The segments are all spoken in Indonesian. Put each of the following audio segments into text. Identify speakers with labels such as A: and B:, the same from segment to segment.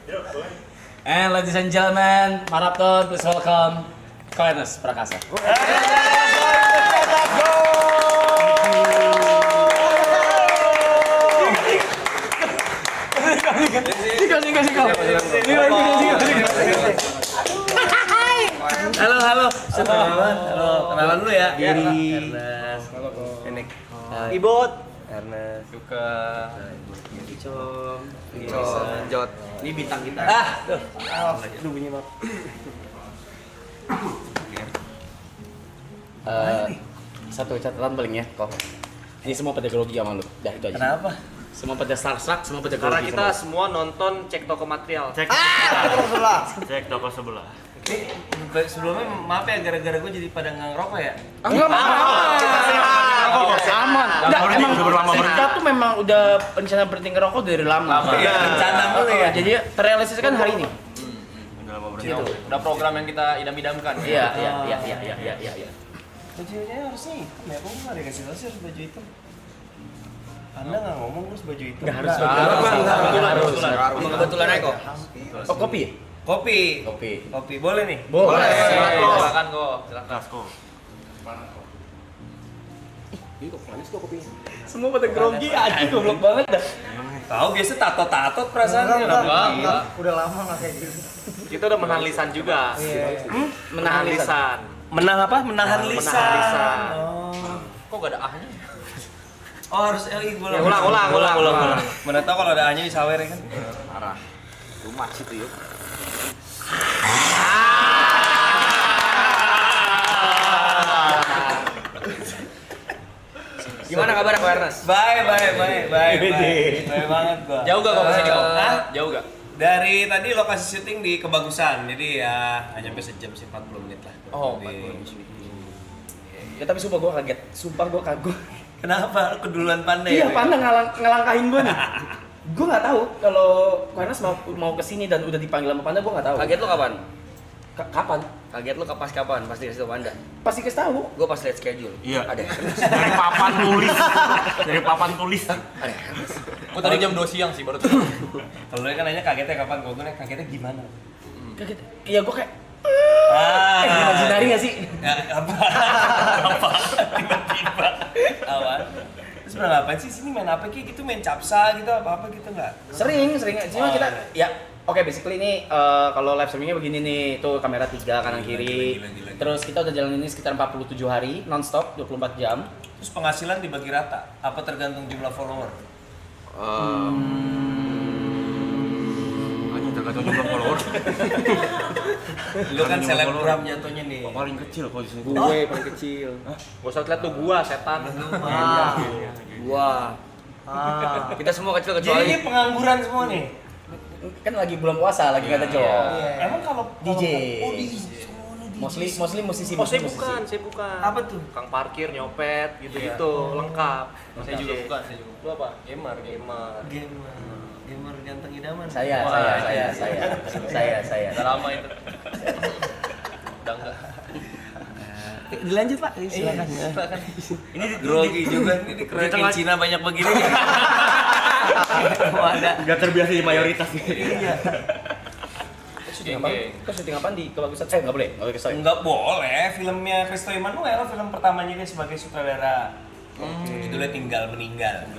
A: And ladies and gentlemen, Marathon, please welcome Koenas Prakasa.
B: Halo. Kenalan dulu ya.
A: Diri.
B: Ernest. Enek.
C: Ibot.
B: Ernest.
C: Suka.
B: Icong.
C: Jot. Ini bintang kita.
B: Tuh. Aduh bunyi maaf.
A: Satu catatan paling ya, kok. Ini semua pada grogi sama lu. Dah itu aja.
B: Kenapa?
A: Semua pada starstruck, semua pada
C: Karena
A: grogi.
C: kita
A: sama
C: semua nonton cek toko material.
D: Cek toko sebelah.
B: Ini sebelumnya maaf ya gara-gara gue jadi pada nggak ngerokok ya.
A: Enggak apa-apa. Aman. Enggak, emang kita tuh memang udah rencana berhenti ngerokok dari lama.
B: Iya, rencana dulu ya.
A: Jadi terrealisasikan hari ini.
D: Udah lama berhenti.
A: Gitu.
C: Udah program yang kita idam-idamkan.
A: Iya.
B: Bajunya harusnya hitam ya, kok nggak dikasih tahu sih harus baju hitam? Anda nggak ngomong terus baju hitam?
A: Nggak harus.
C: Kebetulan aja kok.
A: Oh, kopi ya?
B: Kopi boleh nih?
A: Boleh.
C: Silakan kok. Silakan.
D: Kasko.
A: Semua pada grogi aja, goblok banget dah.
B: Tahu biasa tato perasaannya.
C: Enggak.
E: Udah lama nggak kayak gitu.
C: Kita udah menahan lisan juga.
A: Menahan lisan.
B: Menang apa? Menahan
C: Menahan
B: lisan.
C: lisan.
B: Oh.
C: Kok gak ada ahnya?
B: Oh harus LI
C: Ya, ulang.
B: Mana tahu kalau ada A-nya disawer ya kan?
C: Parah. Rumah situ yuk. Gimana kabar Ko Ernest?
B: Baik banget gua.
C: Jauh gak kok kesini kok?
B: Hah?
C: Jauh gak?
B: Dari tadi lokasi syuting di Kebagusan, jadi ya nggak nyampe sejam sih, 40 menit lah.
C: Oh,
B: Di-
A: Ya tapi sumpah gue kaget. Sumpah gue kagum.
B: Kenapa? Keduluan pandai.
A: Iya, Panda ngelangkahin gue nih. Gue nggak tahu kalau Koenas mau kesini dan udah dipanggil sama Panda, gue nggak tahu.
C: Kaget lo kapan?
A: Kapan?
C: Kaget lo pas kapan? Pasti kasih tau Panda.
A: Pasti kasih tahu.
C: Gue pas liat schedule.
D: Iya.
C: Ada.
D: Dari papan tulis.
C: Ada. Gue tadi jam 2 siang sih baru tuh.
B: Kalau lu kan nanya kagetnya kapan? Kalau gue nanya kagetnya gimana?
A: Kaget. Iya, gue kayak
B: Ah.
A: Jinari nggak sih?
B: Apa? Tiba-tiba. Awan. Terus pernah ngapain sih sini main apa kayak gitu, main capsa gitu apa gitu nggak?
A: Sering. Cuma
B: Oh,
A: kita
B: iya.
A: ya. Oke, basically ini kalau live streamingnya begini nih, tuh kamera 3 kanan kiri.
B: Gila.
A: Terus kita udah jalan ini sekitar 47 hari non-stop 24 jam.
B: Terus penghasilan dibagi rata? Apa tergantung jumlah follower?
D: Hanya tergantung jumlah follower.
B: Lu kan selebgram jatuhnya nih.
D: Paling kecil kalau di sini.
A: Gue paling kecil.
C: Gak usah liat tuh gua setan.
E: Wah.
C: Kita semua kecil
B: Jadi
C: kecuali
B: ini pengangguran semua nih.
A: Kan lagi bulan puasa, lagi nggak ada job.
B: Emang kalau
A: DJ.
B: Oh, DJ.
A: Mostly musisi.
C: Oh, saya bukan.
B: Apa tuh?
C: Kang parkir, nyopet, gitu-gitu, lengkap. Saya juga bukan. Lu apa? Gamer.
B: Gamer ganteng idaman.
A: Saya.
C: Udah lama itu. Udah enggak.
A: Dilanjut Pak,
B: Silakan.
D: Ini
B: Grogi juga nih dikeroyokin Cina banyak begini nih. Ada.
D: Gak terbiasa di mayoritas nih.
B: Iya.
A: syuting apa? Kok syuting apaan di Kebagusan? Nggak boleh kesel.
B: Enggak boleh, filmnya Christo Emmanuel, film pertamanya dia sebagai sutradara. Judulnya Tinggal Meninggal.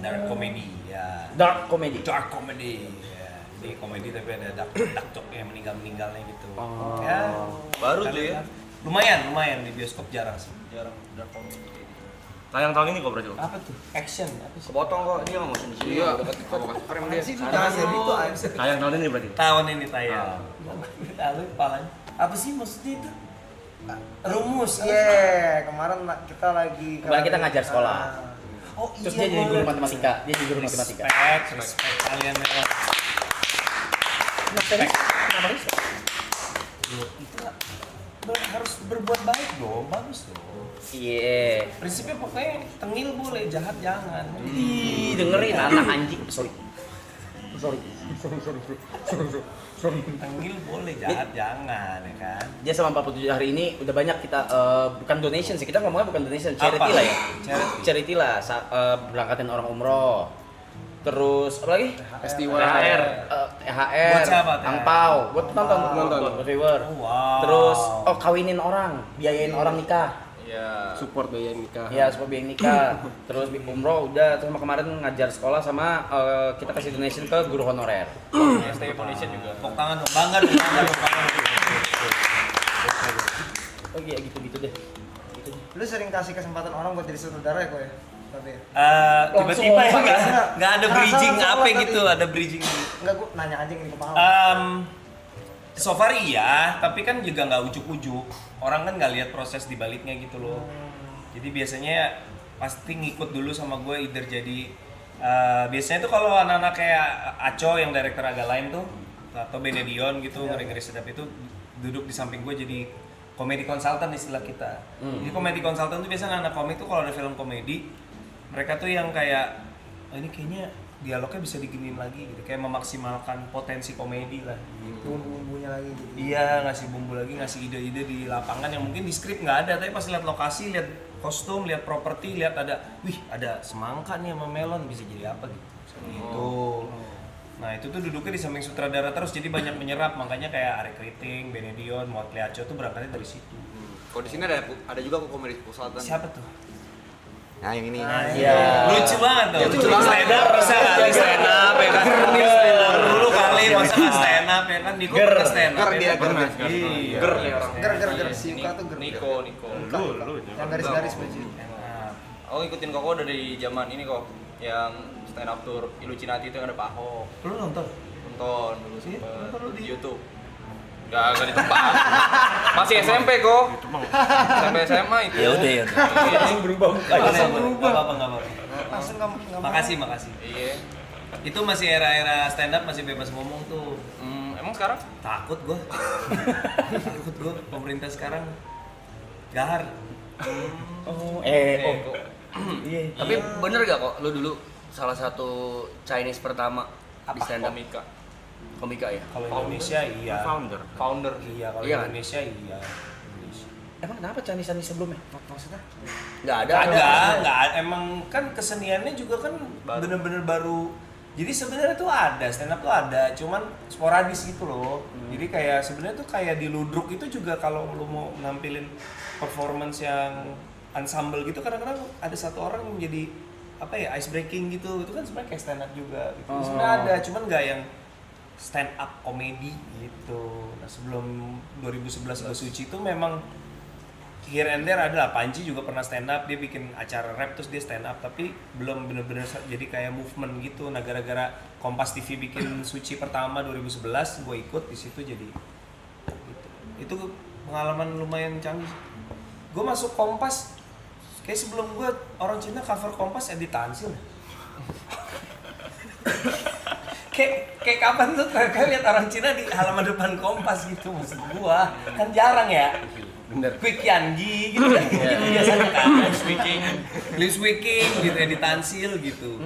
B: Dark comedy ya.
A: Dark comedy.
B: Dark comedy. Ya. Jadi komedi tapi ada dark joke-nya meninggalnya gitu. Ya.
C: Baru tuh ya.
B: Lumayan di bioskop jarang sih.
C: Jarang dark comedy.
D: Tayang tahun ini kok berarti.
B: Apa tuh? Action apa sih?
C: Kepotong kok, dia nggak mau di sini. Iya, frame dia.
E: Jangan gitu aja.
D: Tayang tahun ini berarti.
B: Tahun ini tayang. Lalu kepalanya. Apa sih maksudnya itu? Rumus.
E: Iya, kemarin kita lagi
A: Kemarin kita ngajar sekolah.
B: Oh
A: Terus dia jadi guru matematika.
B: Respect kalian memang.
A: Kenapa sih?
B: Itu harus berbuat baik dong, bagus dong.
A: Iya.
B: Prinsipnya pokoknya tengil boleh, jahat jangan.
A: Ih, dengerin anak anjing. Sorry.
B: Tengil boleh, jahat jangan ya kan.
A: Dia selama 47 hari ini udah banyak kita bukan donation sih, kita ngomongnya bukan donation, charity
B: Apa?
A: lah ya.
B: Charity.
A: Charity lah, berangkatin orang umroh. Terus apa lagi?
E: Festival.
C: THR.
A: THR,
B: Buat siapa, THR?
A: angpau, buat nonton, buat viewer.
B: Oh, wow.
A: Terus kawinin orang, biayain orang nikah.
C: Iya.
E: Support biaya nikah.
A: Iya, supaya biaya nikah. Terus umroh udah, terus sama kemarin ngajar sekolah sama kita kasih donation ke guru honorer.
C: STI Foundation juga.
B: Tepuk tangan dong, bangga dong, bangga dong.
A: Oh iya gitu-gitu deh. Gitu deh.
E: Lu sering kasih kesempatan orang buat jadi sutradara ya kok ya? Tapi
B: Tiba-tiba ya nggak ada
E: Karena
B: bridging
E: salah
B: apa
E: tadi.
B: gitu, ada bridging.
E: enggak gua nanya aja ini kepala.
B: So far iya, tapi kan juga nggak ujuk-ujuk. Orang kan nggak lihat proses di baliknya gitu loh. Jadi biasanya pasti ngikut dulu sama gue, either jadi biasanya tuh kalau anak-anak kayak Aco yang director agak lain tuh, atau Benedion gitu, ngeri-ngeri sedap itu duduk di samping gue jadi komedi konsultan istilah kita. Jadi komedi konsultan tuh biasanya anak komik tuh kalau ada film komedi, mereka tuh yang kayak ini kayaknya dialognya bisa diginiin lagi gitu, kayak memaksimalkan potensi komedi lah.
E: Bumbu-bumbunya lagi gitu.
B: Iya, ngasih bumbu lagi, ngasih ide-ide di lapangan yang mungkin di skrip nggak ada, tapi pas lihat lokasi, lihat kostum, lihat properti, lihat ada, wih ada semangka nih sama melon, bisa jadi apa gitu. Gitu. Nah itu tuh duduknya di samping sutradara terus, jadi banyak menyerap, makanya kayak Ari Kriting, Benedion, Motley Aco tuh berangkatnya dari situ.
C: Kalau di sini ada juga kok komedi konsultan.
B: Siapa tuh?
C: Nah yang ini.
A: Iya.
B: Lucu banget tuh.
C: lucu banget.
B: Stand up bisa kali stand up ya kan. Dulu kali masa nggak stand up ya kan. Niko pernah stand up.
C: Ger
B: ya
C: dia,
B: kan?
C: ger.
B: Iya.
C: Ger nih orang.
E: Ger si Yuka tuh ger.
C: Niko.
D: Lu.
E: Yang garis-garis baju.
B: Nah,
C: Aku ngikutin Koko dari zaman ini kok, yang stand up tour Illuminati itu yang ada Pak Ahok.
B: Lu nonton?
C: Nonton dulu
B: Iya,
C: sempet
B: nonton lu
C: di
B: di-
C: YouTube. Enggak di tempat. Masih SMP kok. SMP SMA itu.
B: Ya udah ya.
A: Langsung berubah mukanya.
B: Langsung berubah. Nggak apa-apa.
E: Langsung enggak
B: Makasih.
C: Iya.
B: Itu masih era-era stand up, masih bebas ngomong tuh.
C: Emang sekarang?
B: Takut gua. Takut gua. Pemerintah sekarang gahar.
A: Oh,
C: Kok.
A: iya.
F: Tapi bener gak kok lu dulu salah satu Chinese pertama di stand up komika ya?
B: Kalau Indonesia iya.
C: Founder.
B: Iya, kalau
F: Iya kan?
B: Indonesia iya. Indonesia.
A: Emang kenapa Chinese sebelumnya?
E: maksudnya.
F: Nggak ada.
B: Nggak ada. Emang kan keseniannya juga kan bener-bener baru. Jadi sebenarnya tuh ada, stand up tuh ada, cuman sporadis gitu loh. Jadi kayak sebenarnya tuh kayak di Ludruk itu juga kalau lu mau nampilin performance yang ensemble gitu, kadang-kadang ada satu orang yang jadi apa ya, ice breaking gitu. Itu kan sebenarnya kayak stand up juga gitu. Sebenarnya ada, cuman nggak yang stand up komedi gitu. Nah, sebelum 2011 Suci itu memang here and there adalah Panji juga pernah stand up, dia bikin acara rap terus dia stand up, tapi belum bener-bener jadi kayak movement gitu. Nah, gara-gara Kompas TV bikin Suci pertama 2011, gue ikut di situ jadi gitu. Itu pengalaman lumayan canggih. Gue masuk Kompas kayak sebelum gue orang Cina cover Kompas Edi Tansil. kayak kapan tuh terakhir lihat orang Cina di halaman depan Kompas gitu, maksud gua kan jarang ya. Bener. Quick Yanji gitu kan, gitu biasanya kan. Lewis Wiking gitu, Edi Tansil gitu.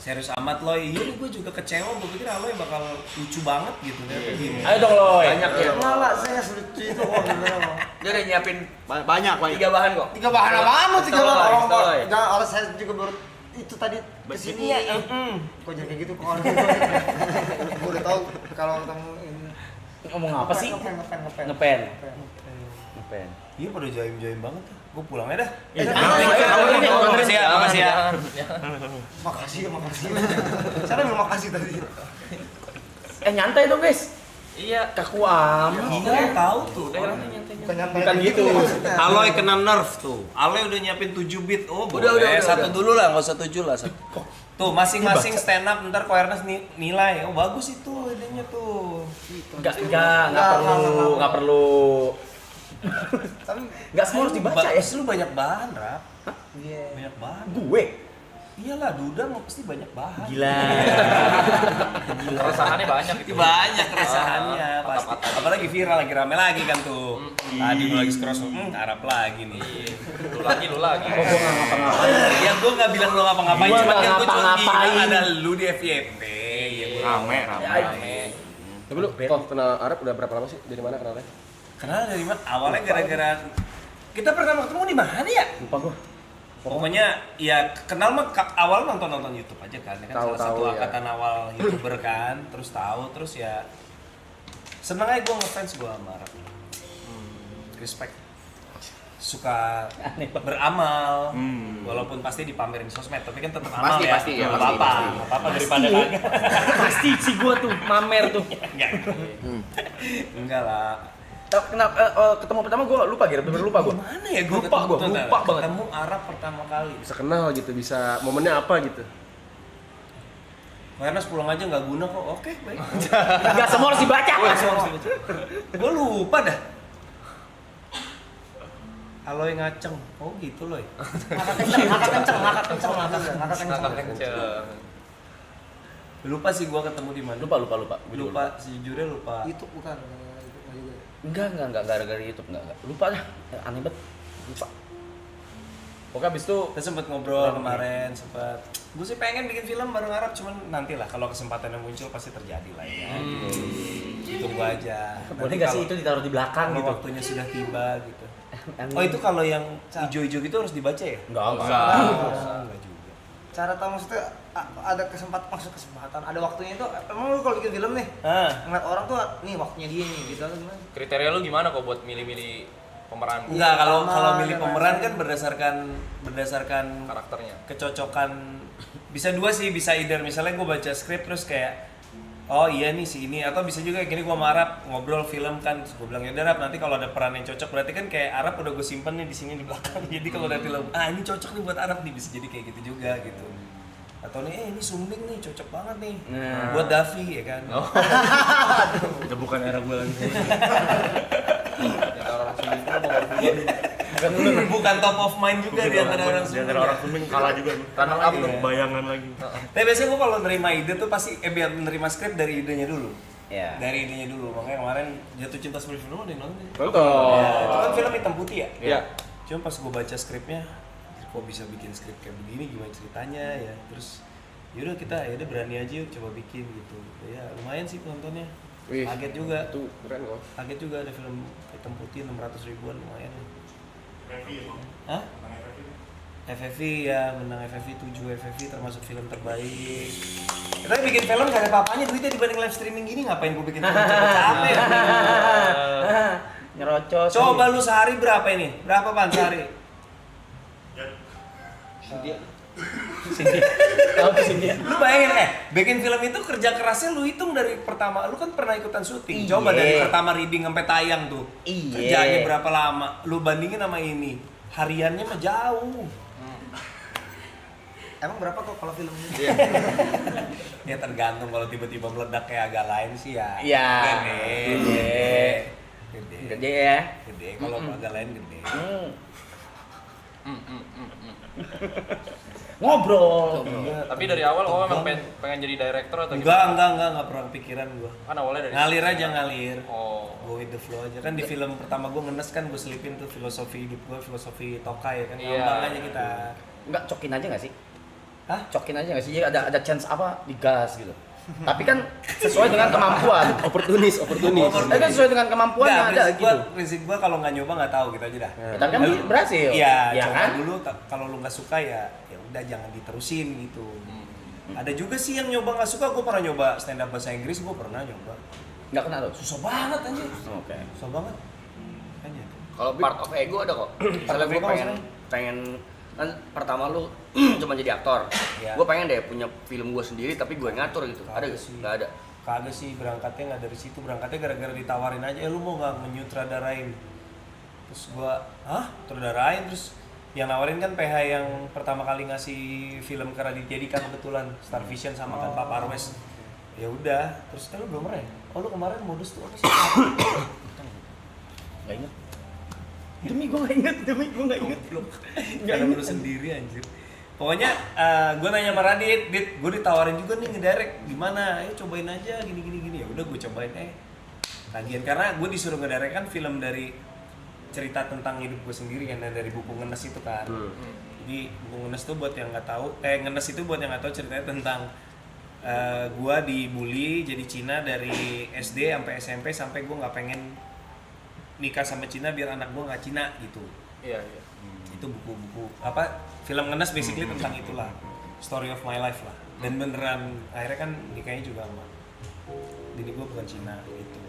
B: Serius amat Loy, iya nih gue juga kecewa, gue pikir Aloy bakal lucu banget gitu kan.
A: Ayo dong Loy.
F: Banyak ya.
E: Malah saya lucu itu kok beneran.
F: Dia udah nyiapin
C: Banyak.
F: 3 bahan kok.
E: 3 bahan apaan lu 3
F: Stoloi,
E: bahan?
F: stoloi.
E: Jangan alas saya juga baru itu tadi kesini ya. Kok jadi kayak gitu kok orang gitu. Gue udah tahu kalau ketemu ini.
A: Ngomong apa sih?
E: Ngepen.
A: Ngepen.
B: Iya pada jaim-jaim banget tuh. Gue pulang aja dah.
A: Makasih ya.
B: Makasih ya.
E: Makasih. Siapa yang bilang makasih tadi?
A: Nyantai dong guys.
C: Iya.
A: Kaku amat.
B: Iya tahu tuh.
E: Bukan nyantai.
A: Bukan gitu.
B: Aloy kena nerf tuh. Aloy udah nyiapin 7 bit. Oh,
F: Udah,
B: boleh.
F: udah.
B: Satu dulu lah, enggak usah 7 lah. Tuh, masing-masing stand up ntar Ko Ernest nilai. Oh, bagus itu idenya tuh.
A: Enggak perlu.
E: Tapi
A: Enggak semua harus dibaca ya.
B: Lu banyak bahan, Rap.
E: iya.
B: Banyak bahan.
A: Gue.
B: Iyalah, Dudang pasti banyak bahan.
A: Gila.
C: Keresahannya banyak itu.
B: Banyak keresahannya pasti. Apalagi viral lagi rame lagi kan tuh. Tadi gue lagi scroll, Arab lagi nih.
C: Lu lagi.
A: Oh, gue nggak ngapa-ngapain.
B: Ya gue nggak bilang lu ngapa-ngapain,
A: Gua
B: cuma
A: nggak
B: kan gue cuma
A: ngapa-ngapain.
B: bilang ada lu di FYP. Ya, gua
D: Rame.
G: Tapi lu kok kenal Arab udah berapa lama sih? Dari mana kenalnya?
B: Kenal dari mana? Awalnya gara-gara kita pertama ketemu di mana ya?
A: Lupa gue.
B: Pokoknya ya kenal mah awal nonton YouTube aja kan, ya kan
G: Tahu,
B: salah satu
G: ya.
B: angkatan awal YouTuber kan, terus tahu, terus ya seneng aja gue ngefans gue sama Arab. Respect. Suka beramal, walaupun pasti dipamerin sosmed, tapi kan tetap amal
F: Pasti,
B: ya.
F: pasti, ya,
B: Nggak
F: pasti,
B: apa-apa,
F: pasti.
B: nggak apa-apa daripada kagak.
A: Pasti si gua tuh mamer tuh.
B: Enggak lah.
A: Kenapa ketemu pertama gua lupa bener lupa gua.
B: Mana ya gue
A: Lupa gua, lupa banget.
B: Ketemu Arab pertama kali.
G: Bisa kenal gitu, bisa momennya apa gitu.
B: Karena pulang aja nggak guna kok. Oke, baik.
A: Enggak semua harus dibaca.
B: Gue lupa dah. Aloy ngaceng. Oh gitu loh.
E: Ngakak kenceng.
B: Lupa sih gua ketemu di mana.
A: Lupa.
B: Lupa, sejujurnya lupa.
E: YouTube bukan. YouTube juga.
A: Enggak gara-gara YouTube enggak. Lupa dah. Aneh banget. Lupa. Pokoknya abis itu
B: Kita sempet ngobrol kemarin, sempet. Gue sih pengen bikin film bareng Arab, cuman nanti lah kalau kesempatan yang muncul pasti terjadi lah ya. Tunggu aja.
A: boleh
B: Nanti
A: nggak sih
B: kalau-
A: itu ditaruh di belakang
B: kalau
A: gitu?
B: waktunya sudah tiba gitu. Oh itu kalau yang ijo-ijo gitu harus dibaca ya?
A: Enggak.
B: Enggak juga.
E: Cara tahu maksudnya ada kesempatan, ada waktunya itu. Emang lu kalau bikin film nih, ngeliat orang tuh nih waktunya dia nih gitu atau gimana?
C: Kriteria lu gimana kok buat milih-milih pemeran
B: Enggak, kalau
E: Sama,
B: milih
E: ada
B: pemeran
E: rasa.
B: kan berdasarkan
C: karakternya?
B: kecocokan. Bisa dua sih, bisa either misalnya gue baca skrip terus kayak oh iya nih si ini, atau bisa juga gini gue sama Arab ngobrol film kan, terus gue bilang ya udah Arab, nanti kalau ada peran yang cocok berarti kan kayak Arab udah gue simpen nih di sini di belakang. Jadi kalau ada film ini cocok nih buat Arab nih, bisa jadi kayak gitu juga gitu. Atau nih ini Sunding nih cocok banget nih buat Davi ya kan.
D: Udah bukan era gue lagi.
B: Bukan top of mind juga di antara orang
D: Di
B: Sunding.
D: antara orang Sunding kalah juga.
C: Runner up tuh.
D: Bayangan lagi.
B: Tapi biasanya gue kalau nerima ide tuh pasti biar menerima skrip dari idenya dulu.
A: Ya.
B: Dari idenya dulu. Makanya kemarin Jatuh Cinta Sebagai Film ada yang nonton.
G: Nonton.
B: Ya, itu kan film hitam putih ya?
G: Iya.
B: Cuma pas gue baca skripnya, kok bisa bikin skrip kayak begini, gimana ceritanya ya. Terus yaudah kita yaudah berani aja yuk coba bikin gitu. Ya lumayan sih penontonnya.
G: Wih,
B: Kaget juga.
G: Tuh, keren kok.
B: Kaget juga ada film hitam putih 600 ribuan lumayan. Hah? FFV ya, menang FFV 7 FFV termasuk film terbaik. Kita bikin film gak ada apa-apanya duitnya dibanding live streaming gini, ngapain gue bikin film capek ya?
A: Nyerocos.
B: Coba lu sehari berapa ini? Berapa pan sehari?
A: Tahu ke sini.
B: Lu bayangin bikin film itu kerja kerasnya lu hitung dari pertama, lu kan pernah ikutan syuting. Coba
A: Iya.
B: dari pertama reading sampai tayang tuh.
A: Iya.
B: Kerjanya berapa lama? Lu bandingin sama ini. Hariannya mah jauh.
E: Emang berapa kok kalau film ini?
B: Ya tergantung, kalau tiba-tiba meledak kayak agak lain sih ya.
A: Iya.
B: Gede.
A: Gede ya.
B: Gede. Kalau agak lain gede.
A: Ngobrol.
C: Tapi dari awal oh emang pengen jadi director atau
B: Enggak pernah pikiran gua.
C: Kan awalnya dari
B: Ngalir aja ngalir.
C: Oh.
B: Go with the flow aja kan. Di film pertama gua ngenes kan gua selipin tuh filosofi hidup gua, filosofi Tokai kan.
C: Iya.
B: Ngambang aja kita.
A: Enggak cokin aja nggak sih?
B: Hah?
A: Cokin aja nggak sih? Jadi ada chance apa digas gitu. Tapi kan sesuai dengan kemampuan.
G: Oportunis.
A: Tapi kan sesuai dengan kemampuan
B: Nggak,
A: ada gitu.
B: prinsip gua kalau nggak nyoba nggak tahu gitu aja dah.
A: Ya, tapi kan berhasil.
B: Iya,
A: ya
B: coba
A: kan?
B: dulu kalau lu nggak suka ya udah jangan diterusin gitu. Ada juga sih yang nyoba nggak suka, gua pernah nyoba stand up bahasa Inggris, gua pernah nyoba.
A: Nggak kena tuh.
B: Susah banget anjir.
A: Oke.
B: Susah banget. Makanya.
F: Kalau part of ego ada kok. Misalnya
B: of
F: gue
B: ego
F: pengen kan pertama lu cuma jadi aktor.
B: Iya.
F: Gue pengen deh punya film gue sendiri tapi gue ngatur gitu. Ada
B: Kagak
F: gak?
B: sih.
F: Nggak ada.
B: Kagak sih, berangkatnya nggak dari situ, berangkatnya gara-gara ditawarin aja, lu mau nggak menyutradarain? Terus gua, sutradarain, terus yang nawarin kan PH yang pertama kali ngasih film ke Raditya Dika kebetulan, Star Vision sama kan Pak Parwes. Ya udah, terus lu belum pernah ya? Oh lu kemarin modus tuh apa sih?
A: Nggak inget. Demi gue nggak inget.
B: Karena lu sendiri anjir. Pokoknya gue nanya sama Radit, gue ditawarin juga nih ngedirect, gimana? Ayo cobain aja gini. Ya udah gue cobain lagian karena gue disuruh ngedirect kan film dari cerita tentang hidup gue sendiri kan, dari buku Ngenes itu kan. Jadi buku Ngenes tuh buat yang nggak tahu, Ngenes itu buat yang nggak tahu ceritanya tentang gue dibully jadi Cina dari SD sampai SMP sampai gue nggak pengen nikah sama Cina biar anak gue nggak Cina gitu.
C: Iya.
B: Itu buku-buku apa film ngenes basically tentang itulah, story of my life lah. Dan beneran akhirnya kan nikahnya juga sama bini gue bukan Cina gitu.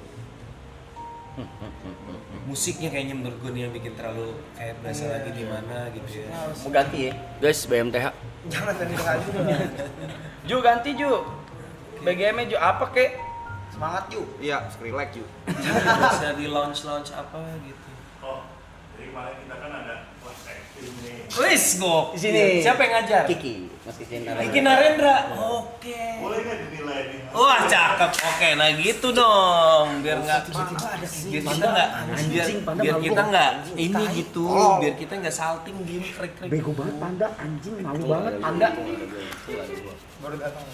B: Musiknya kayaknya menurut gue nih yang bikin terlalu kayak berasa lagi di mana gitu ya.
A: Mau ganti ya?
F: Guys, BMTH.
E: Jangan tadi lagi dong.
A: Ju ganti Ju. BGM-nya Ju apa kek?
E: Semangat yuk.
C: Iya, Skrillex juga.
B: Bisa di launch apa gitu.
D: Oh, jadi kemarin kita kan ada kelas acting nih.
B: Wis go.
A: Di sini.
B: Siapa yang ngajar?
A: Kiki, Mas Kiki Narendra.
B: Kiki Narendra. Oke.
D: Boleh nggak dinilai nih?
B: Wah cakep. Oke, nah gitu dong. Biar nggak biar kita nggak biar kita nggak ini gitu. Biar kita nggak salting gini krik-krik.
A: Bego banget Panda, anjing malu banget Panda.
E: Baru datang.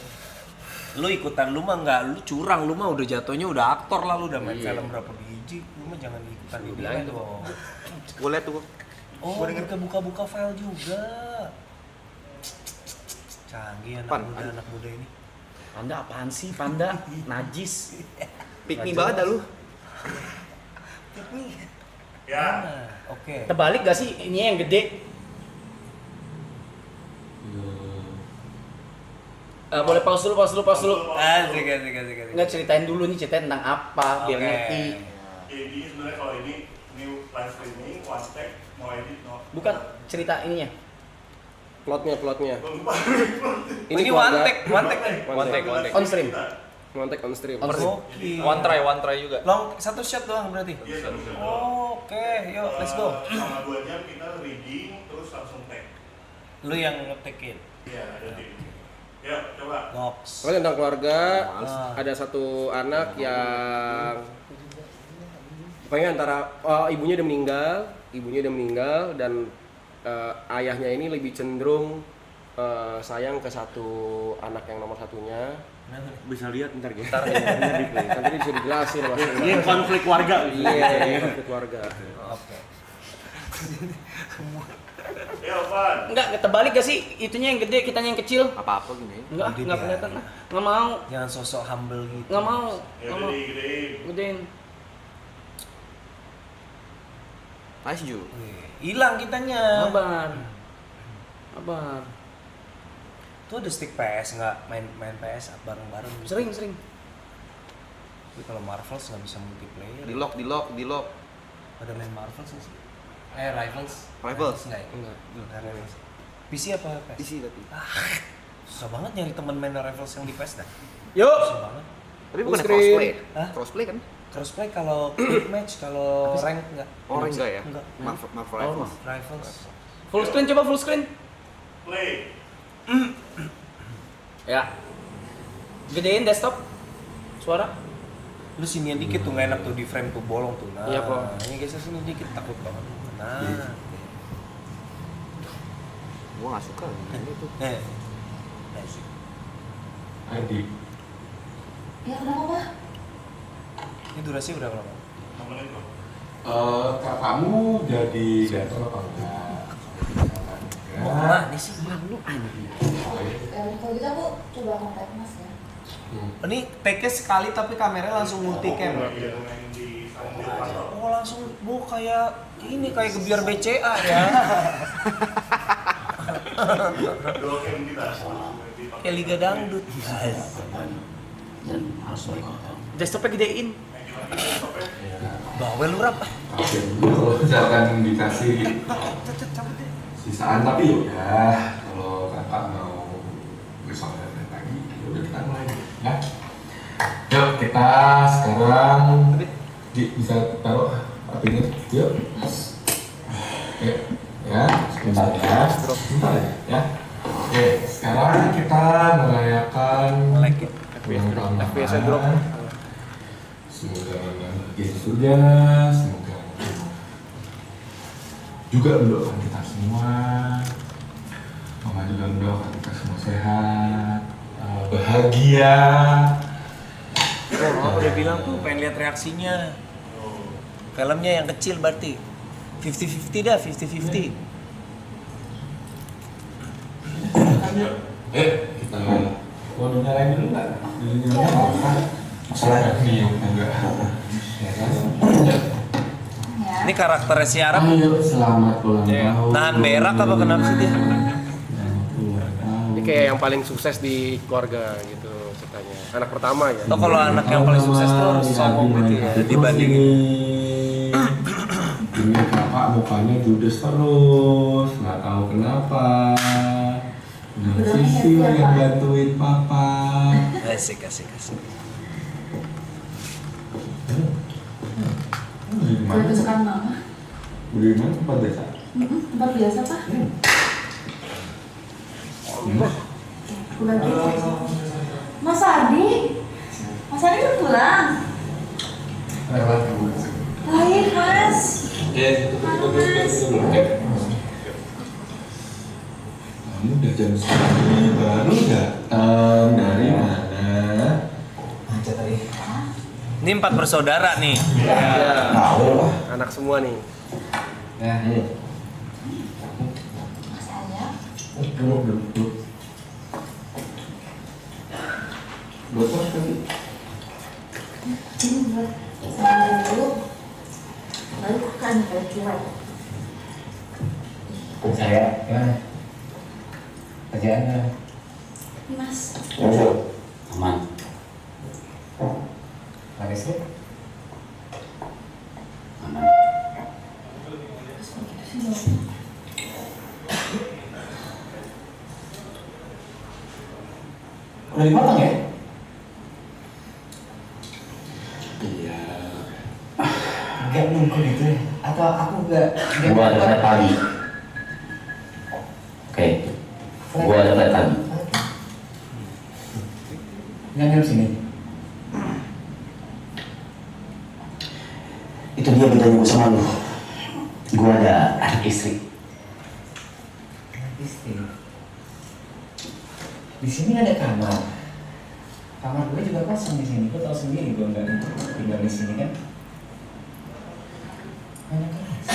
B: Lu ikutan lu mah nggak, lu curang, lu mah udah jatuhnya udah aktor lah, lu udah main film berapa biji, lu mah jangan ikutan ini dong.
C: Gue liat tuh.
B: Oh, kita buka-buka file juga. Canggih anak muda ini.
A: Panda apaan sih Panda? Najis.
C: Pick me banget dah lu.
D: Ya.
B: Oke.
A: Terbalik gak sih ini yang gede? Boleh pause dulu.
B: Asik.
A: Nggak ceritain dulu nih, ceritain tentang apa biar
B: Oke.
A: ngerti.
D: Ini sebenarnya kalau ini new live streaming, one take, mau edit, no.
A: Bukan cerita ininya.
G: Plotnya.
D: Gue lupa.
B: Ini
G: keluarga-
B: one take.
C: One take.
A: On stream.
G: One take on stream.
A: On stream.
B: Oke.
C: One try juga.
B: Long satu shot doang berarti.
D: Iya, satu shot.
B: Oke, yuk let's go.
D: Selama 2 jam kita rigging, terus langsung take.
B: Lu yang nge-take it.
D: Iya, ada di. Yuk, coba.
B: Nox.
G: Pokoknya tentang keluarga,
B: Ah.
G: ada satu anak yang pokoknya antara ibunya udah meninggal dan ayahnya ini lebih cenderung sayang ke satu anak yang nomor satunya.
D: Bisa lihat ntar ya.
G: Nanti bisa dijelasin maksudnya.
D: Ini konflik warga.
G: Iya, konflik keluarga.
B: Oke.
D: Ya, Van.
A: Enggak, terbalik gak sih? Itunya yang gede, kitanya yang kecil.
C: Apa-apa gini.
A: Enggak
B: Gede
A: kelihatan.
B: dia.
A: Nggak mau.
B: Jangan sosok humble gitu.
A: Nggak mau.
D: Ya, gedein.
A: Gedein.
C: Nice Ju.
B: Hilang kitanya.
A: Abar.
B: Tuh ada stick PS nggak main PS bareng-bareng.
A: Sering.
B: Tapi kalau Marvels nggak bisa multiplayer.
C: Di lock.
B: Ada main Marvels nggak sih? Rivals.
C: Rivals?
B: Nggak ya? Enggak. PC apa PS?
C: Isi tapi.
B: Susah banget nyari temen main Rivals yang di PS dah.
A: Yuk.
B: Susah banget.
C: Tapi bukan
G: Full screen.
C: crossplay.
B: Hah?
C: Crossplay kan?
B: Crossplay kalau quick match, kalau rank enggak.
C: Orang enggak ya?
B: Enggak.
C: Marvel
A: Oh,
C: Rivals.
B: Rivals.
A: Full screen, coba full screen.
D: Play.
A: Ya. Gedein desktop. Suara.
B: Lu sinian dikit tuh nggak enak tuh di frame tuh bolong tuh. Nah,
A: Iya, kok.
B: ini geser sini dikit takut banget. Nah.
C: Gua nggak suka gitu.
B: Nice.
H: Adik,
I: Ya kenapa Pak?
B: Ini durasi berapa lama?
D: 6 menit loh.
H: kakakmu jadi dancer apa enggak?
B: Nah, ini sih malu
I: Kalau gitu aku coba kontak Mas ya.
B: Ini take sekali tapi kameranya langsung multicam.
D: Iya, main di kantor.
B: Oh langsung, kayak ini kayak gebiar BCA ya.
D: Dua cam kita.
B: Kayak Liga Dangdut.
A: Desktopnya gedein.
B: Bawel lu rap.
H: Oke, kalau misalkan dikasih sisaan tapi yaudah kalau kakak mau besok datang pagi, yaudah kita mulai ya. Yuk kita sekarang bisa taruh apinya, yuk. Oke, ya, sebentar ya. Oke, sekarang kita merayakan
G: FPS-nya drop.
H: Semoga bahagia surga, semoga juga mendoakan kita semua. Mama juga mendoakan kita semua sehat, bahagia.
B: Mama udah bilang tuh pengen lihat reaksinya. Filmnya yang kecil berarti 50-50 dah, 50-50.
H: Kita mau nyalain dulu nggak? Nyalain apa? Masalah ini enggak. Ya kan?
I: Ya.
B: Ini karakternya si Arab
H: Ayo selamat ulang tahun.
B: nahan berak apa kenapa sih dia?
G: Ini kayak yang paling sukses di keluarga gitu ceritanya. Anak pertama ya.
B: Oh kalau anak yang paling sukses tuh harus sombong gitu ya dibandingin.
H: Ini kakak mukanya judes terus, nggak tahu kenapa. Nah, Sisil yang bantuin papa.
B: Asik.
H: Beli di
I: Kue
H: mana?
I: kesukaan mama.
H: Beli di mana tempat biasa?
I: Tempat biasa pak. Udah gitu. Mas Adi udah pulang.
H: Lewat.
I: Baik mas.
H: Kamu udah jam 9 baru datang dari mana?
E: Macet tadi.
B: Ini 4 bersaudara nih.
G: Ya,
H: Tahu lah.
G: anak semua nih.
E: Nah,
I: Mas Aya.
H: Duduk. Botol kali.
I: Ini buat sama dulu. Lalu kan kayak cuek.
E: saya gimana? Kerjaannya?
I: Mas.
E: Aman. Lagi sih? Aman. Udah dipotong ya?
H: Iya.
E: Gak nunggu gitu ya? Atau aku gak...
J: Gua ada flight pagi. Oke. Gua ada flight pagi.
E: Nggak nginep sini?
J: Itu dia bedanya gua sama lu. Gua ada anak istri.
E: Istri. Di sini ada kamar. Kamar gue juga kosong di sini. Gue tau sendiri gue nggak tinggal di sini kan. Banyak kelas.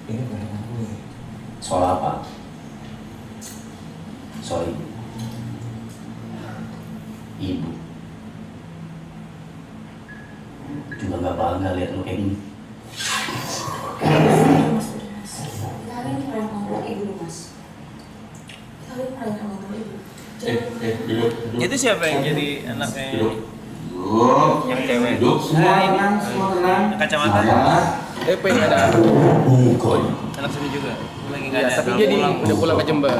E: Ini barang gue.
J: Soal apa? Soal ibu. Ibu. Juga nggak bangga lihat lu kayak gini.
I: Mas, kita hari ini perayaan ulang tahun ibu nih mas. Kita hari ini perayaan ulang tahun ibu.
H: Duduk.
B: Itu siapa yang jadi anaknya?
H: Duduk.
B: Yang cewek.
H: Duduk semua tenang, semua tenang.
B: Yang kacamata?
G: EP nggak ada.
B: Anak sini juga. Lagi nggak
G: Ya,
B: ada.
G: tapi dia udah pulang ke Jember.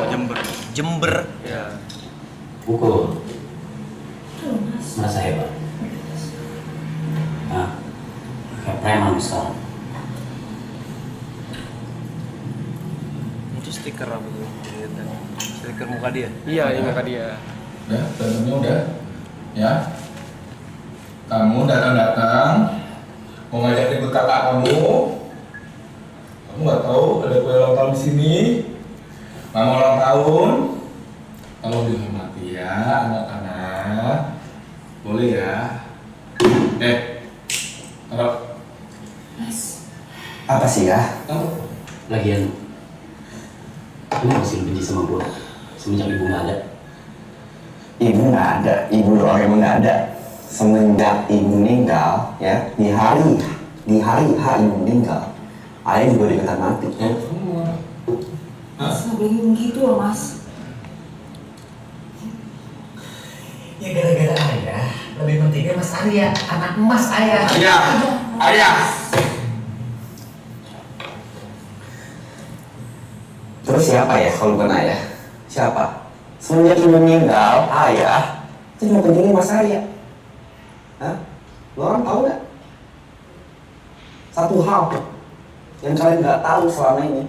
B: Jember.
G: Ya.
J: Pukul.
I: Tuh mas.
J: Merasa hebat. Nah, kayak preman sekarang.
B: Itu stiker apa tuh? Stiker muka dia.
G: Iya, ini muka dia.
H: Udah, tentunya udah. Ya. Kamu datang-datang mau ngajak ribut kakak kamu. Kamu nggak tahu ada kue ulang tahun di sini. Mama ulang tahun. Tolong dihormati ya anak-anak. Boleh ya. Taruh.
I: Mas.
J: Apa sih ya?
H: Taruh.
J: Lagian, kenapa sih lu benci sama gue? Semenjak ibu nggak ada.
K: Ibu nggak ada, ibu doang emang nggak ada. Semenjak ibu meninggal, ya di hari H ibu meninggal, ayah juga dikata mati.
I: Mas nggak boleh ngomong gitu loh mas.
E: Ya gara-gara ayah, lebih pentingnya Mas Arya, anak emas ayah.
H: Ayah.
K: Terus siapa ya kalau bukan ayah? Siapa? Semenjak ibu meninggal, ayah itu cuma pentingnya Mas Arya. Hah? Lo orang tahu nggak? Satu hal yang kalian nggak tahu selama ini,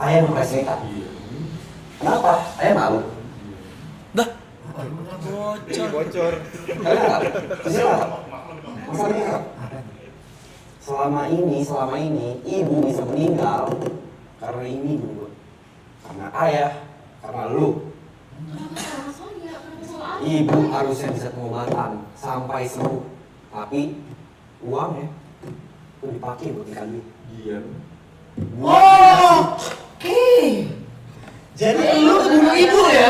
K: ayah mau cerita. Kenapa? Ayah malu.
G: Bocor.
K: Kalian nggak tahu? Siapa? Mas Arya. Selama ini ibu bisa meninggal karena ini dulu, karena ayah, karena lu.
I: Kenapa salah saya? Kenapa salah ayah?
K: Ibu harusnya bisa pengobatan sampai sembuh, tapi uangnya itu dipakai buat ikan duit.
H: Iya.
K: Oh! Jadi lu bunuh ibu ya?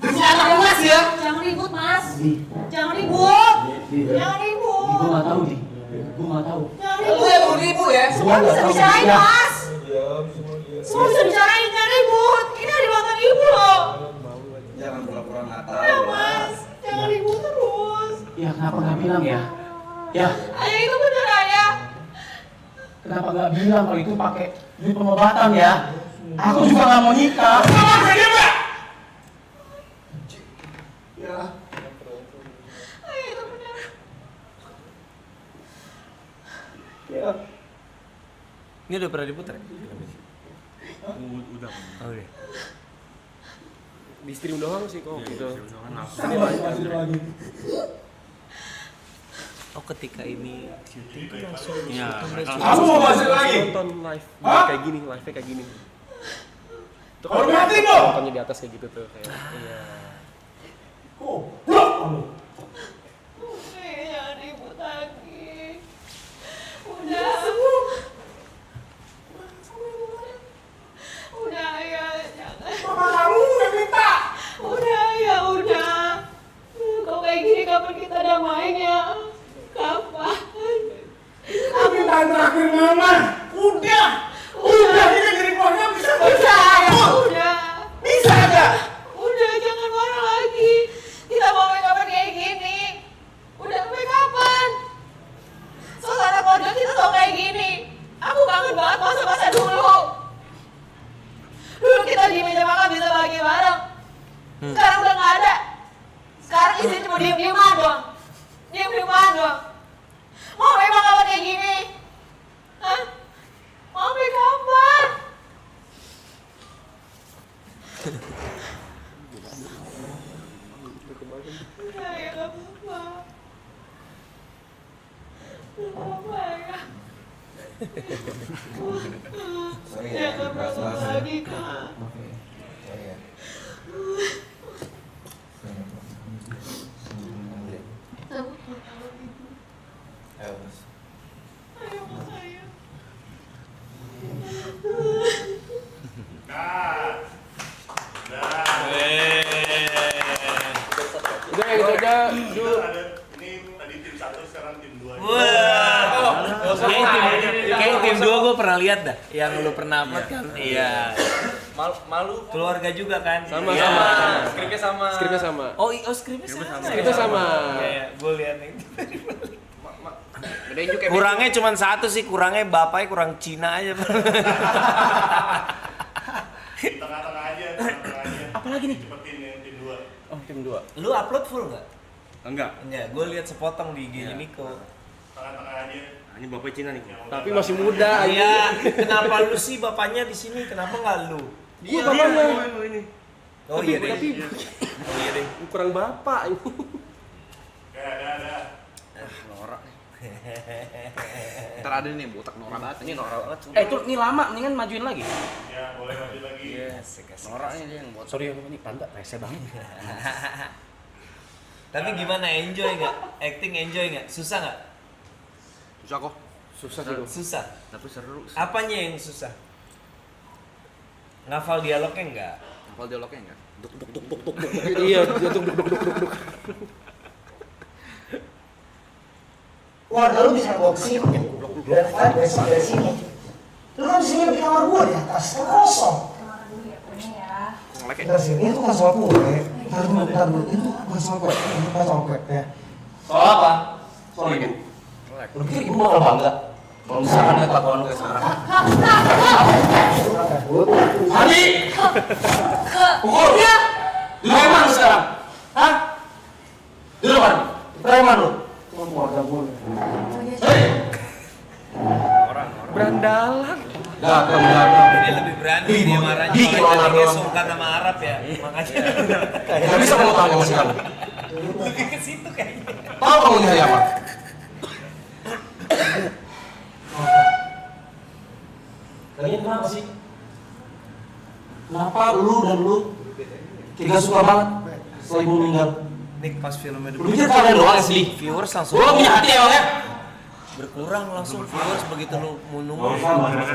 K: Demi anak emas ya?
I: Jangan ribut, Mas. Jangan ribut. Jangan ribut.
J: Gue nggak tahu nih. Gue nggak tahu.
I: Jangan
K: Lu
I: ribut.
K: yang bunuh ibu ya?
I: Semua bisa bicarain,
K: Ya.
I: Mas. Semua bisa bicarain, jangan ribut. Ini hari ulang tahun ibu loh.
E: Jangan pura-pura nggak tahu.
I: Udah, Mas. Jangan ribut terus.
J: Ya kenapa nggak bilang ya? Ya
I: Ayah itu bener, Ayah.
J: kenapa nggak bilang kalau itu pakai duit pengobatan ya? Aku juga nggak mau nikah.
I: Ayah itu bener.
B: Ini udah pernah diputar?
D: Udah.
B: Oh iya.
G: Di stream doang sih kok gitu.
B: Oh ketika ini syuting tuh langsung
D: Iya.
H: Kamu mau masuk lagi?
G: Nonton live kayak gini, live kayak gini. Itu
H: Hormatin dong!
G: nontonnya di atas kayak gitu tuh kayak. Iya.
I: Jangan ribut lagi. Udah. Udah, Ayah. Jangan.
H: Mama kamu udah minta.
I: Udah, Ayah. Udah. Kalau kayak gini kapan kita damaiin ya? Kapan?
H: Permintaan terakhir mama. Udah. Udah kita jadi keluarga bisa.
I: Udah, Ayah. Udah.
H: Bisa aja.
I: Udah, jangan marah lagi. Kita mau kapan kayak gini? Udah sampai kapan? Suasana keluarga kita selalu kayak gini. Aku kangen banget masa-masa dulu. Dulu kita di meja makan bisa bagi bareng. Sekarang udah nggak ada. Sekarang isinya cuma diem-dieman doang. Diem-dieman doang. Mau memang kapan kayak gini? Hah? Mau sampai kapan? Udah ya, gak apa-apa. Gak apa-apa ya. Ya, gak apa-apa lagi, Kak. Ayo, Mas, ayo.
D: Cut. Udah.
G: Udah yang itu aja dulu.
D: Ada ini tadi tim 1 sekarang tim 2.
B: Wah. Kayaknya tim 2 gue pernah lihat dah. Yang lu pernah upload kan? Iya.
C: Malu.
B: Keluarga juga kan?
G: Sama
B: Iya.
G: sama.
C: Skripnya sama.
G: Skripnya sama.
B: Oh, skripnya sama.
G: Skripnya sama.
B: Iya, gue lihat nih.
C: Gedein juga.
B: Kurangnya cuma satu sih, kurangnya bapaknya kurang Cina aja.
D: Di tengah-tengah aja, tengah-tengah aja.
J: Apalagi nih?
D: Cepetin yang tim 2.
J: Oh tim 2.
B: Lu upload full nggak?
E: Enggak.
B: Enggak, gue lihat sepotong di IG-nya Niko.
D: Tengah-tengah aja.
E: Ini bapak Cina nih.
G: Tapi masih muda
B: Iya, kenapa lu sih bapaknya di sini? Kenapa nggak lu?
G: Iya bapaknya.
B: Oh iya deh.
G: Tapi
B: Oh iya deh.
G: kurang bapak ini.
D: Ada.
C: Norak nih. Ntar ada nih botak norak banget. Ini norak banget.
J: Itu nih lama, mendingan majuin lagi.
D: Ya, boleh maju lagi.
C: Norak nih dia yang botak.
J: Sorry aku ini panda rese banget.
B: Tapi gimana, enjoy nggak? Acting enjoy nggak? Susah nggak?
C: Susah kok.
G: Susah sih tuh.
B: Susah.
C: Tapi seru.
B: Apanya yang susah? Ngafal dialognya nggak?
C: Hafal dialognya enggak?
G: Duk duk duk duk duk duk. Iya, duk duk duk duk duk duk.
K: Keluarga lu bisa bawa ke sini. Dan kalian besok dari sini. Lu kan di sini di kamar gua di atas, kan kosong.
I: Makan dulu ya, kuenya ya.
K: Bentar sini, itu bukan soal kue. Bentar dulu, itu bukan soal kue. Itu bukan soal kue, ya.
J: Soal apa?
K: Soal ibu. Lu pikir ibu bakal bangga? Kalau misalkan lihat kelakuan lu kayak sekarang. Adi! Pukul! Lu preman lu sekarang? Hah? Duduk kan? Preman lu? Cuma keluarga gue. Hei!
G: Berandalan.
K: Datang.
B: Ini lebih berani dia marahnya.
K: Dikit
B: Makanya
K: orang
B: dia
K: doang.
B: sultan sama Arab ya. Makanya
K: Gak bisa kamu tahu masih kamu.
B: lebih ke situ kayaknya.
K: Tahu kamu ini hari apa? Kalian kenapa sih? Kenapa lu dan lu tiga suka banget setelah ibu meninggal?
B: Nik pas filmnya
K: Lu pikir kalian doang asli?
B: viewers langsung.
K: Lu punya hati emang ya?
B: berkurang langsung viewers begitu lu mau nunggu.
K: Gak usah bahas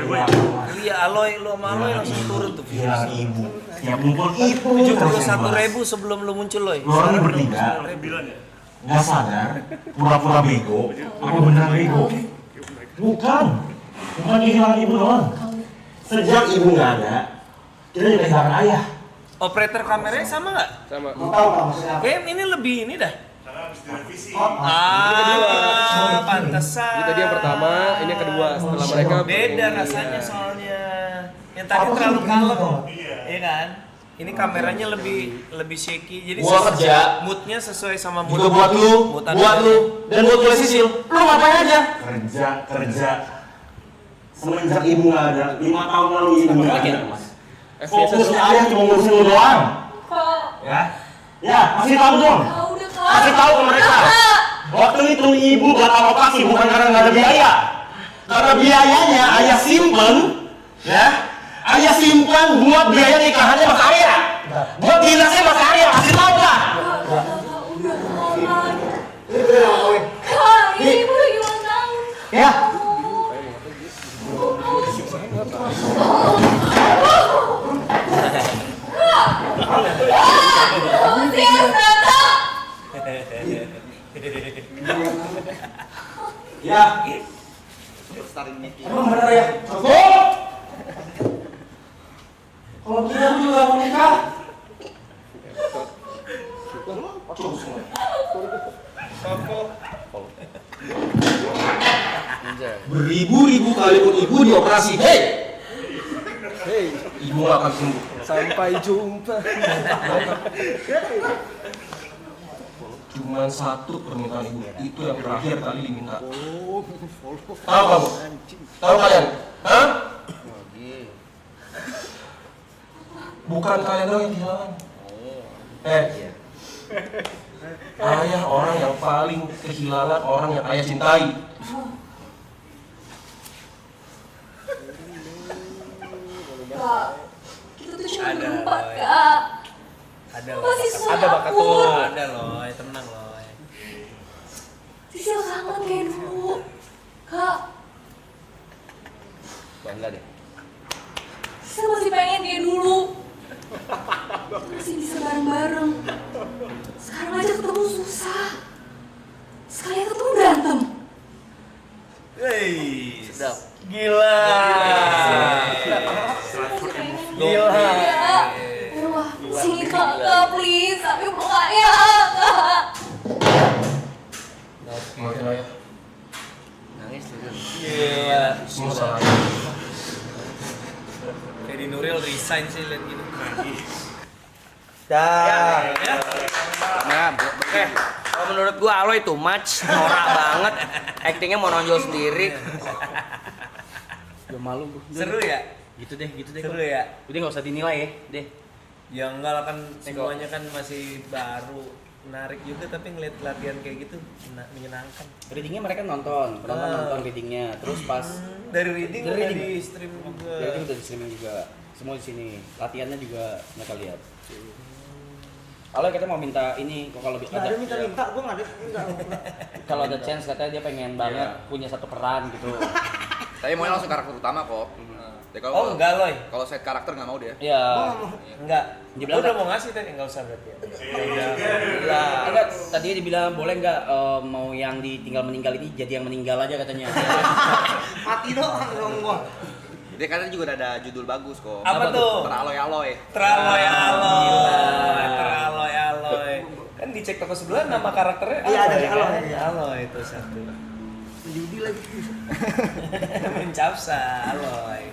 B: Iya, Aloy, lu sama Aloy langsung turun tuh
K: Bilang
B: viewers.
K: ibu, tiap ngumpul itu
B: 71.000 sebelum lu muncul, Loy.
K: Lu orangnya bertiga, nggak sadar, pura-pura bego, apa beneran bego? Bukan kehilangan ibu doang. Sejak ibu nggak ada, kita juga kehilangan ayah.
B: Operator kameranya sama nggak?
G: Sama.
K: Mau tahu nggak maksudnya apa?
B: Kayak ini lebih ini dah.
D: Karena habis direvisi.
B: Pantesan.
G: Jadi tadi yang pertama, ini yang kedua. Setelah mereka
B: Beda rasanya soalnya. Yang tadi terlalu kalem. Iya kan? Ini kameranya lebih shaky. Jadi
F: Gua kerja.
B: moodnya sesuai sama mood.
F: Juga buat lu, dan buat gue Sisil. Lu ngapain aja?
K: Kerja. Semenjak ibu nggak ada, 5 tahun lalu ibu nggak ada. Fokusnya ayah cuma ngurusin lu doang. Ya, kasih tahu dong. Kasih tahu ke mereka. Waktu itu ibu batal operasi bukan karena nggak ada biaya. Karena biayanya ayah simpen, ya. Ayah simpen buat biaya nikahannya Mas Arya. Buat dinasnya Mas Arya, kasih tahu lah.
I: Ini ibu lagi ulang tahun.
K: Ya. Ya. Emang bener ya? Cukup. Kalau begini aku juga mau nikah. Cukup semua.
F: Beribu-ribu kali pun ibu dioperasi. Hei, ibu gak akan sembuh.
G: sampai jumpa.
F: Cuman satu permintaan ibu, itu yang terakhir kali diminta. Tahu kamu? Tahu kalian? Hah? Bukan kalian doang yang kehilangan. Ayah orang yang paling kehilangan orang yang ayah cintai.
I: Kak, kita tuh cuma berempat, Kak.
B: Ada
I: Masih susah
B: ada bakat
I: dapur.
B: tuh, ada loh, tenang loh.
I: Sisil kangen kayak dulu. Kak,
F: Bangga deh.
I: Sisil masih pengen kayak dulu. Masih bisa bareng-bareng. Sekarang aja ketemu susah. Sekali ketemu berantem.
B: Hei,
F: Sedap.
B: gila. Gila.
I: Wah, sini Kak, please. Tapi bukanya, Kak.
F: Maafin ayah. Nangis tuh.
B: Gila.
F: Semua salah ayah.
B: Ferry Nuril resign sih lihat gitu.
F: Dah.
B: Oke.
F: Kalau menurut gua Aloy too much, norak banget. Actingnya mau nonjol sendiri.
A: Udah malu gua.
B: Seru ya?
A: Gitu deh.
B: Seru ya?
A: Udah nggak usah dinilai ya, deh.
B: Ya enggak lah, kan semuanya kan masih baru. Menarik juga, tapi ngeliat latihan kayak gitu menyenangkan.
A: Readingnya mereka nonton readingnya. Terus pas
B: Dari reading
A: Dari
B: udah
A: reading.
B: di stream juga.
A: reading udah di streaming juga. Semua di sini. Latihannya juga mereka lihat. Kalau kita mau minta ini, kok kalau
E: Nggak ada minta-minta, gue nggak ada. Enggak.
A: kalau ada chance katanya dia pengen banget punya satu peran gitu.
C: Tapi maunya langsung karakter utama kok. Jadi kalau
B: Oh enggak Loy.
C: kalau set karakter nggak mau dia.
A: Iya.
B: Enggak.
A: Dia
B: Dia
A: bilang
B: udah mau ngasih tadi, enggak usah berarti.
A: Enggak, tadinya dibilang boleh nggak mau yang ditinggal meninggal ini jadi yang meninggal aja katanya.
E: Mati doang dong gua.
C: Dia katanya juga ada judul bagus kok.
B: Apa tuh?
C: Teraloy-aloy.
B: Teraloy. Kan dicek toko sebelah nama karakternya.
E: Iya, ada di
B: kan?
E: Aloy, iya.
B: Aloy itu satu.
E: Judi lagi.
B: Mencapsa Aloy.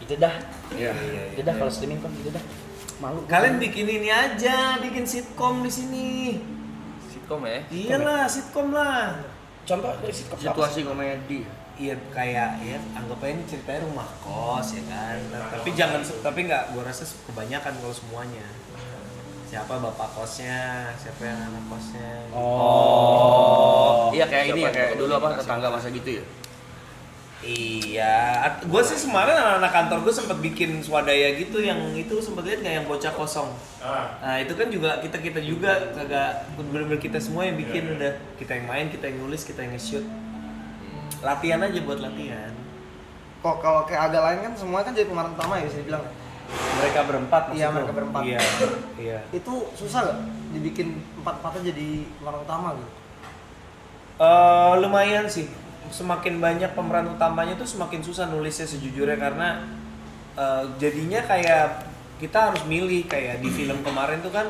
A: Itu dah.
C: Iya.
A: Itu dah kalau streaming kan gitu dah. Malu.
B: Kalian bikin ini aja, bikin sitkom di sini.
C: Sitkom ya?
B: Iyalah, sitkom lah.
A: Contoh dari sitkom apa?
F: Situasi komedi.
B: Iya kayak ya anggap aja ini ceritanya rumah kos ya kan. Nah, tapi nggak, gua rasa kebanyakan kalau semuanya. Siapa bapak kosnya, siapa yang anak kosnya.
A: Oh.
F: Iya kayak ini ya, kayak dulu apa tetangga masa gitu ya.
B: Iya, gue sih kemarin anak-anak kantor gue sempet bikin swadaya gitu, yang itu sempet lihat nggak yang bocah kosong. Nah itu kan juga kita juga kagak bener-bener kita semua yang bikin, udah kita yang main, kita yang nulis, kita yang nge-shoot. latihan aja buat latihan.
E: Kok kalau kayak agak lain kan semua kan jadi pemeran utama ya bisa dibilang.
B: Mereka berempat maksud
E: Iya,
B: lu?
E: mereka berempat.
B: Iya. Iya.
E: Itu susah gak dibikin empat-empatnya jadi pemeran utama gitu?
B: Lumayan sih. Semakin banyak pemeran utamanya tuh semakin susah nulisnya sejujurnya karena jadinya kayak kita harus milih kayak di film kemarin tuh kan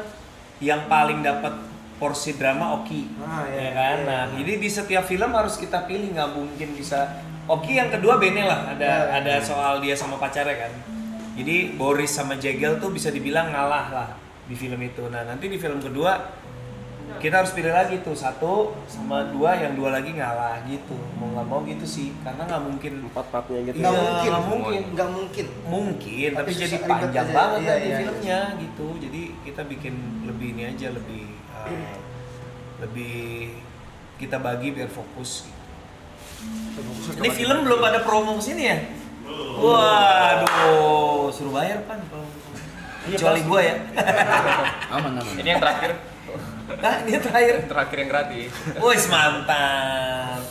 B: yang paling dapat porsi drama Oki, ya kan? Nah, jadi di setiap film harus kita pilih, nggak mungkin bisa Oki yang kedua Bene lah, ada soal dia sama pacarnya kan. Jadi Boris sama Jegel tuh bisa dibilang ngalah lah di film itu. Nah, nanti di film kedua kita harus pilih lagi tuh 1 sama 2, yang 2 lagi ngalah gitu. Mau nggak mau gitu sih, karena nggak mungkin
G: Empat-empatnya gitu.
E: Nggak
B: Iya,
E: mungkin,
B: nggak mungkin.
E: nggak mungkin.
B: Mungkin, tapi
E: Tapi
B: jadi
E: susah, ribet
B: panjang
E: aja.
B: banget
E: Iya,
B: nanti
E: iya.
B: filmnya gitu. Jadi kita bikin lebih ini aja, lebih kita bagi biar fokus gitu. Ini film belum ada promo kesini ya? Waduh, suruh bayar Pan kalau kecuali gua ya.
C: Aman. Ini yang terakhir.
B: Nah, ini yang terakhir.
C: Terakhir yang gratis.
B: Wih, mantap.